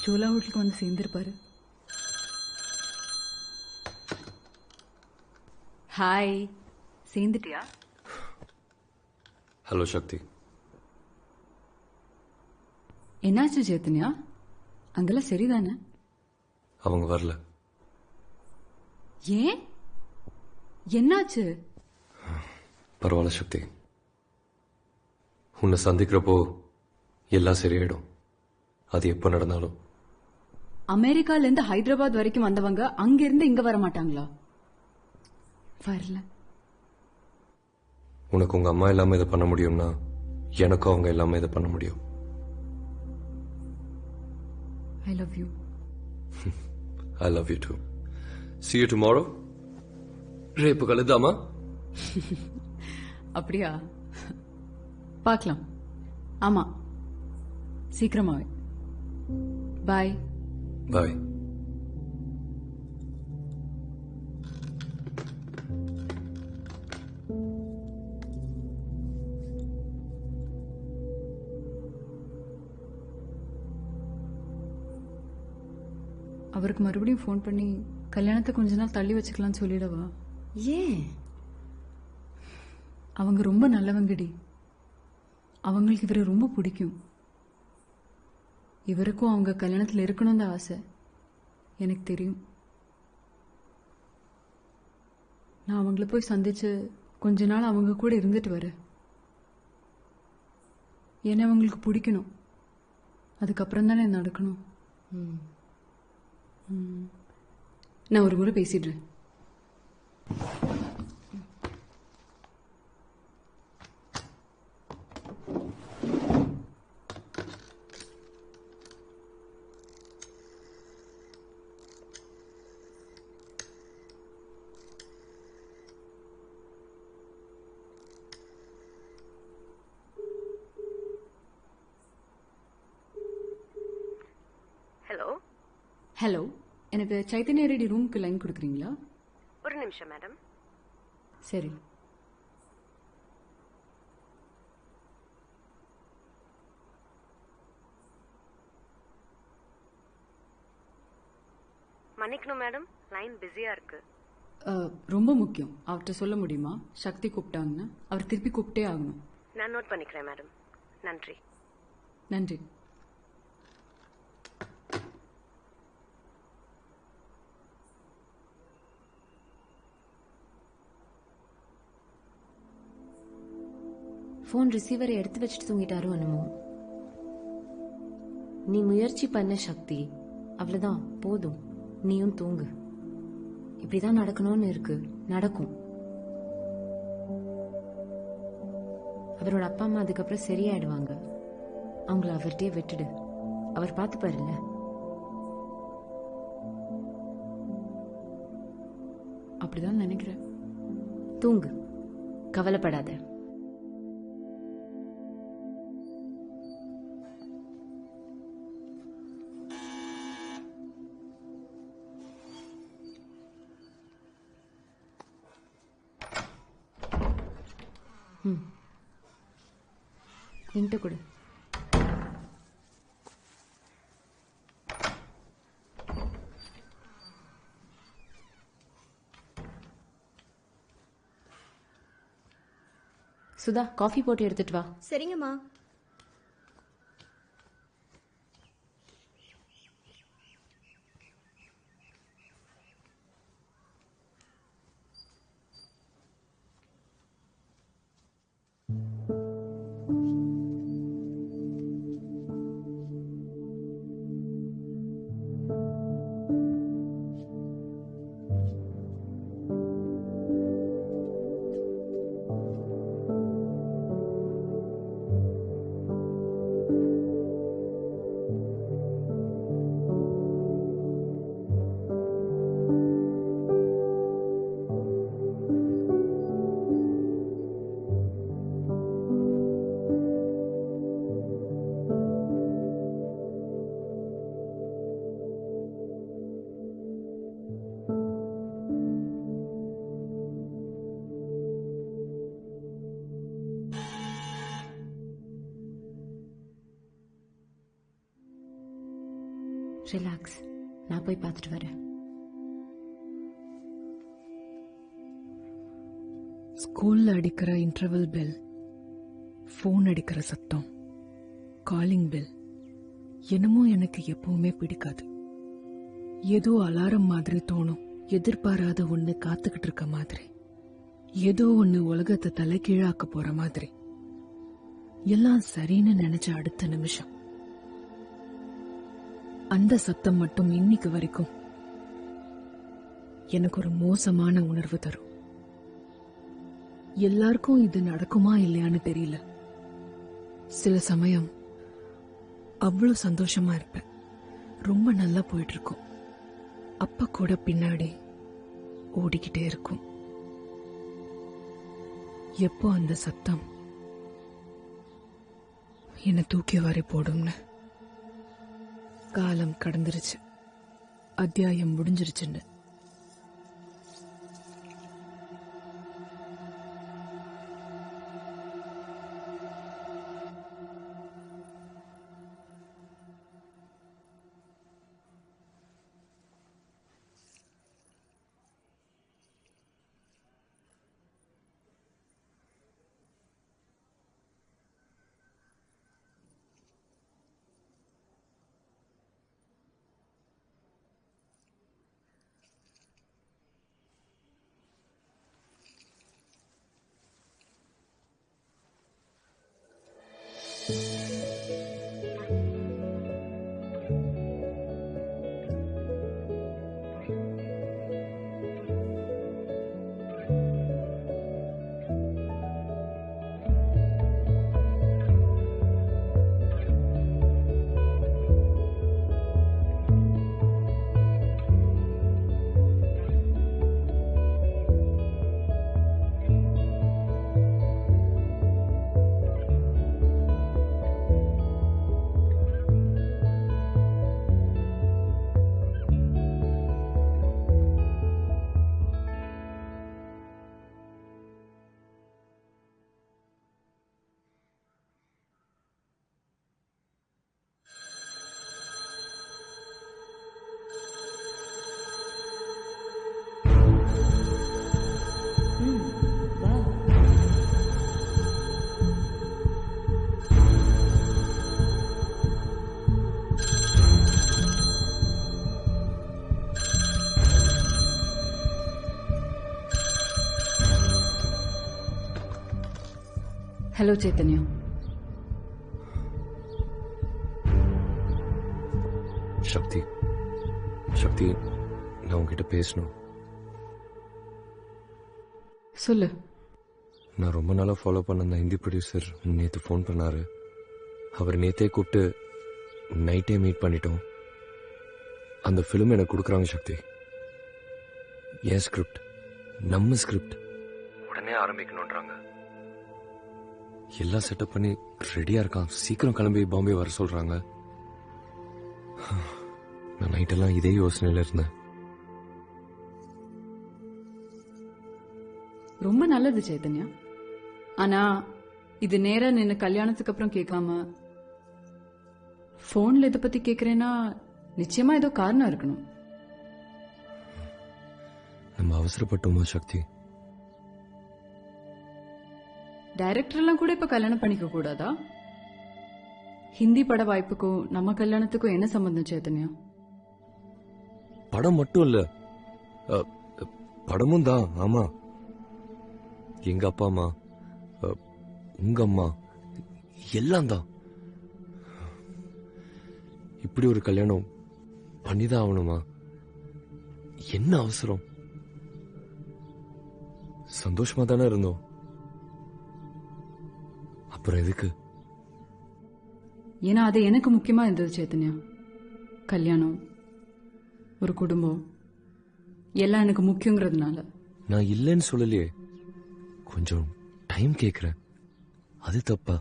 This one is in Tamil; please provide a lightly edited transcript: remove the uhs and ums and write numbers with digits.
சோலா ஹோட்டலுக்கு வந்து சேர்ந்திருப்பாரு. ஹாய், சேர்ந்துட்டியா? ஹலோ சக்தி. என்னாச்சு சேத்தன்யா? அங்கெல்லாம் சரிதானே? அவங்க வரல. ஏன், என்னாச்சு? பரவாயில்ல சக்தி, உன்னை சந்திக்கிறப்போ எல்லாம் சரியாயிடும். அது எப்போ நடந்தாலும். அமெரிக்கால இருந்து ஹைதராபாத் வரைக்கும் வந்தவங்க அங்க இருந்து இங்க வர மாட்டாங்களா? வரல. உனக்கு உங்க அம்மா இல்லாம இதை பண்ண முடியும்னா எனக்கும் அவங்க இல்லாம இதை பண்ண முடியும். I love you. I love you too. See you tomorrow. ரேப்பு கழுதாமா? அப்படியா? பார்க்கலாம். ஆமா, சீக்கிரமாவே. பாய். பாய். அவருக்கு மறுபடியும் ஃபோன் பண்ணி கல்யாணத்தை கொஞ்ச நாள் தள்ளி வச்சுக்கலாம்னு சொல்லிடவா? ஏன்? அவங்க ரொம்ப நல்லவங்கடி. அவங்களுக்கு இவரை ரொம்ப பிடிக்கும். இவருக்கும் அவங்க கல்யாணத்தில் இருக்கணும்னு ஆசை. எனக்கு தெரியும். நான் அவங்கள போய் சந்திச்சு கொஞ்ச நாள் அவங்க கூட இருந்துட்டு வரேன். ஏன்னா அவங்களுக்கு பிடிக்கணும். அதுக்கப்புறம் தானே நடக்கணும். நான் ஒரு முறை பேசிடுறேன். ஹலோ. ஹலோ, எனக்கு சைத்தன்யா ரெடி ரூமுக்கு லைன் கொடுக்குறீங்களா? ஒரு நிமிஷம் மேடம். சரி. மன்னிக்கணும் மேடம், லைன் பிஸியா இருக்கு. ரொம்ப முக்கியம். அவர்கிட்ட சொல்ல முடியுமா? சக்தி கூப்பிட்டாங்கன்னா அவர் திருப்பி கூப்பிட்டே ஆகணும். நான் நோட் பண்ணிக்கிறேன் மேடம். நன்றி. நன்றி. ஃபோன் ரிசீவரை எடுத்து வச்சுட்டு தூங்கிட்டாரோ என்னமோ. நீ முயற்சி பண்ண சக்தி, அவ்வளவுதான், போதும். நீயும் தூங்கு. இப்படிதான் நடக்கணும்னு இருக்கு, நடக்கும். அவரோட அப்பா அம்மா அதுக்கப்புறம் சரியாயிடுவாங்க. அவங்கள அவர்கிட்டயே விட்டுடு. அவர் பார்த்துப்பாருல்ல. அப்படிதான் நினைக்கிறேன். தூங்கு, கவலைப்படாத. என்கிட்ட கொடு. சுதா, காஃபி போட்டு எடுத்துட்டு வா. சரிங்கம்மா. ரிலாக்ஸ், நான் போய் பார்த்துட்டு வரேன். ஸ்கூல்ல அடிக்கிற இன்டர்வல் பெல், ஃபோன் அடிக்கிற சத்தம், காலிங் பெல் என்னமோ எனக்கு எப்பவுமே பிடிக்காது. ஏதோ அலாரம் மாதிரி தோணும். எதிர்பாராத ஒண்ணு காத்துக்கிட்டு இருக்க மாதிரி, ஏதோ ஒண்ணு உலகத்தை தலைகீழாக்க போற மாதிரி. எல்லாம் சரின்னு நினைச்ச அடுத்த நிமிஷம் அந்த சத்தம் மட்டும் இன்னைக்கு வரைக்கும் எனக்கு ஒரு மோசமான உணர்வு தரும். எல்லாருக்கும் இது நடக்குமா இல்லையான்னு தெரியல. சில சமயம் அவ்வளவு சந்தோஷமா இருப்பேன், ரொம்ப நல்லா போயிட்டு இருக்கும். அப்ப கூட பின்னாடி ஓடிக்கிட்டே இருக்கும். எப்போ அந்த சத்தம் என்னை தூக்கி வாரி போடும்னு. காலம் கடந்துருச்சு, அத்தியாயம் முடிஞ்சிருச்சுன்னு. ஹலோ சைத்தன்யா. சக்தி, சக்தி, நான் உங்ககிட்ட பேசணும். சொல்லு. நான் ரொம்ப நாளாக ஃபாலோ பண்ண அந்த ஹிந்தி ப்ரொடியூசர் நேற்று ஃபோன் பண்ணாரு. அவர் நேற்றே கூப்பிட்டு நைட்டே மீட் பண்ணிட்டோம். அந்த ஃபிலிம் எனக்கு கொடுக்குறாங்க சக்தி. என் ஸ்கிரிப்ட், நம்ம ஸ்கிரிப்ட் உடனே ஆரம்பிக்கணுன்றாங்க. எல்லாம் செட்டப் பண்ணி ரெடியா இருக்கான். சீக்கிரம் கிளம்பி பாம்பே வர சொல்றாங்க. நான் நைட்டெல்லாம் இதே யோசனையில இருந்தேன். ரொம்ப நல்லது சைத்தன்யா. ஆனா இது நேரா நின்னு கல்யாணத்துக்கு அப்புறம் கேட்காம போன்ல இதை பத்தி கேக்குறேன்னா நிச்சயமா ஏதோ காரணம் இருக்கணும். நம்ம அவசரப்பட்டோமா சக்தி? டைரக்டர் எல்லாம் கூட இப்ப கல்யாணம் பண்ணிக்க கூடாதா? ஹிந்தி பட வாய்ப்புக்கும் நம்ம கல்யாணத்துக்கும் என்ன சம்பந்தம் சைத்தன்யா? படம் மட்டும் இல்ல, படமும் தான். ஆமா, எங்க அப்பா அம்மா, உங்க அம்மா எல்லாம் தான். இப்படி ஒரு கல்யாணம் பண்ணிதான் ஆகணுமா? என்ன அவசரம்? சந்தோஷமா தானே இருந்தோம், அப்புறம் எதுக்கு? ஏன்னா அது எனக்கு முக்கியமா இருந்தது சைத்தன்யா. கல்யாணம், ஒரு குடும்பம் எல்லாம் எனக்கு முக்கியங்கிறதுனால. நான் இல்லைன்னு சொல்லலையே, கொஞ்சம் டைம் கேக்குறேன். அது தப்பா?